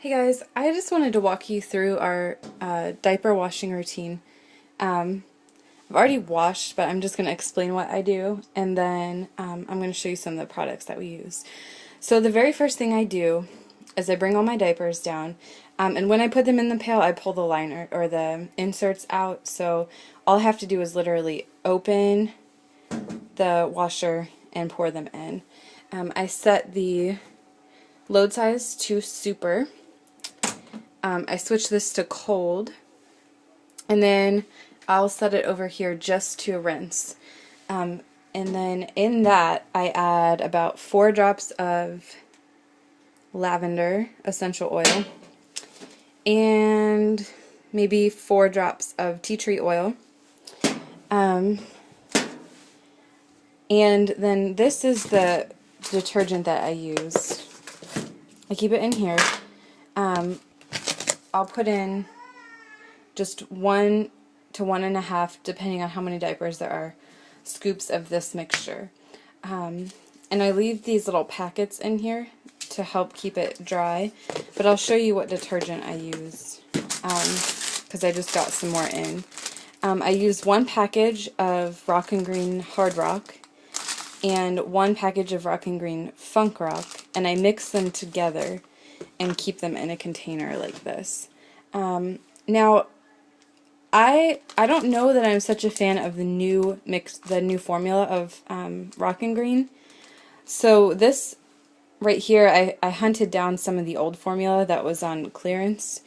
Hey guys, I just wanted to walk you through our diaper washing routine. I've already washed, but I'm just going to explain what I do, and then I'm going to show you some of the products that we use. So the very first thing I do is I bring all my diapers down, and when I put them in the pail, I pull the liner or the inserts out, so all I have to do is literally open the washer and pour them in. I set the load size to super. I switch this to cold, and then I'll set it over here just to rinse. And then in that I add about 4 drops of lavender essential oil and maybe 4 drops of tea tree oil. And then this is the detergent that I use. I keep it in here. I'll put in just 1 to 1.5, depending on how many diapers there are, scoops of this mixture. And I leave these little packets in here to help keep it dry, but I'll show you what detergent I use because I just got some more in. I use 1 package of Rock and Green Hard Rock and 1 package of Rock and Green Funk Rock, and I mix them together and keep them in a container like this. Now, I don't know that I'm such a fan of the new formula of Rock and Green. So this right here, I hunted down some of the old formula that was on clearance.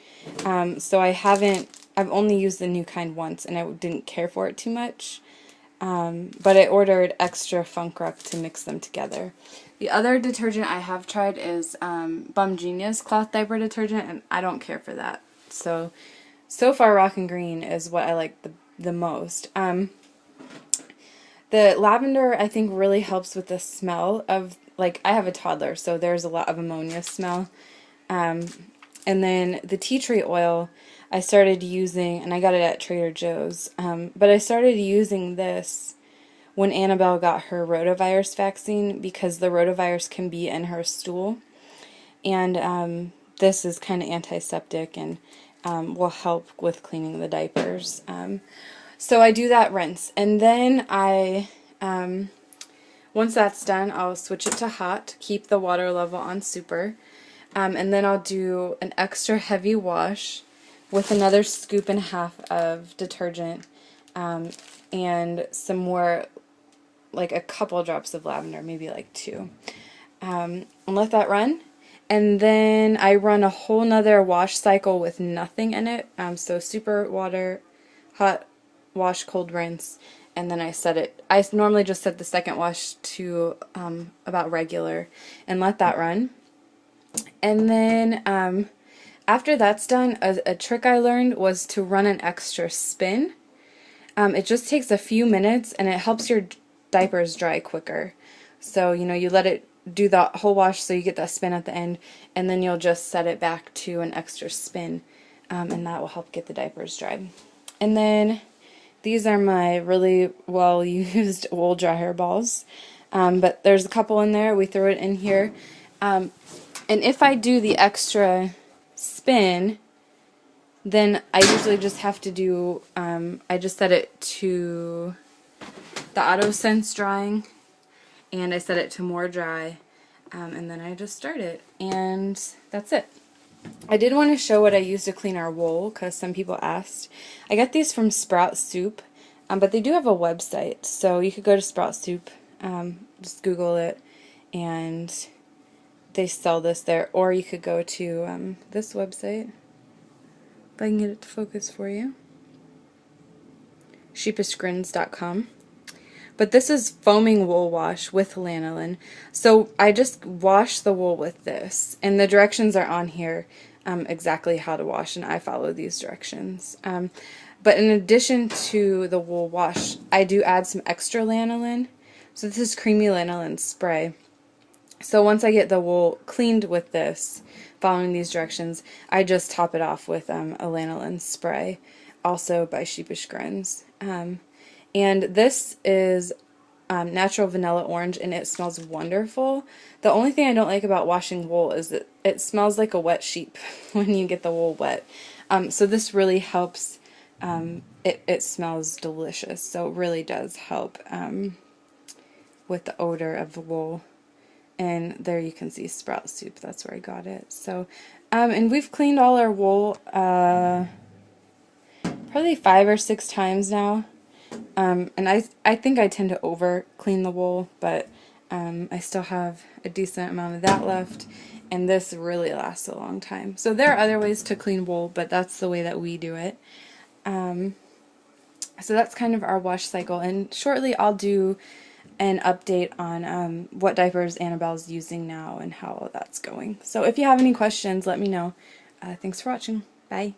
So I've only used the new kind once, and I didn't care for it too much. But I ordered extra Funk Rock to mix them together. The other detergent I have tried is Bum Genius cloth diaper detergent, and I don't care for that. So far Rock and Green is what I like the most. The lavender I think really helps with the smell of, like, I have a toddler, so there's a lot of ammonia smell. And then the tea tree oil I started using, and I got it at Trader Joe's, but I started using this when Annabelle got her rotavirus vaccine because the rotavirus can be in her stool, and this is kind of antiseptic and will help with cleaning the diapers. So I do that rinse, and then once that's done, I'll switch it to hot, keep the water level on super, and then I'll do an extra heavy wash with another 1.5 scoops of detergent, and some more, like a couple drops of lavender, maybe like 2, and let that run. And then I run a whole nother wash cycle with nothing in it, so super water, hot wash, cold rinse, and then I set it. I normally just set the second wash to about regular and let that run. And then after that's done, a trick I learned was to run an extra spin. It just takes a few minutes, and it helps your diapers dry quicker. So, you let it do the whole wash so you get that spin at the end, and then you'll just set it back to an extra spin, and that will help get the diapers dry. And then these are my really well used wool dryer balls, but there's a couple in there. We throw it in here, and if I do the extra spin, then I usually just have to do, I just set it to the auto sense drying, and I set it to more dry, and then I just start it, and that's it. I did want to show what I use to clean our wool, because some people asked. I got these from Sprout Soup, but they do have a website, so you could go to Sprout Soup, just Google it, and they sell this there, or you could go to this website, if I can get it to focus for you, sheepishgrins.com. But this is foaming wool wash with lanolin. So I just wash the wool with this, and the directions are on here, exactly how to wash, and I follow these directions. But in addition to the wool wash, I do add some extra lanolin. So this is creamy lanolin spray. So once I get the wool cleaned with this, following these directions, I just top it off with a lanolin spray, also by Sheepish Grins. And this is natural vanilla orange, and it smells wonderful. The only thing I don't like about washing wool is that it smells like a wet sheep when you get the wool wet. So this really helps. It smells delicious, so it really does help with the odor of the wool. And there you can see sprout soup. That's where I got it. So, and we've cleaned all our wool probably 5 or 6 times now. And I think I tend to over clean the wool, but I still have a decent amount of that left, and this really lasts a long time. So there are other ways to clean wool, but that's the way that we do it. So that's kind of our wash cycle, and shortly I'll do an update on what diapers Annabelle's using now and how that's going. So if you have any questions, let me know. Thanks for watching. Bye.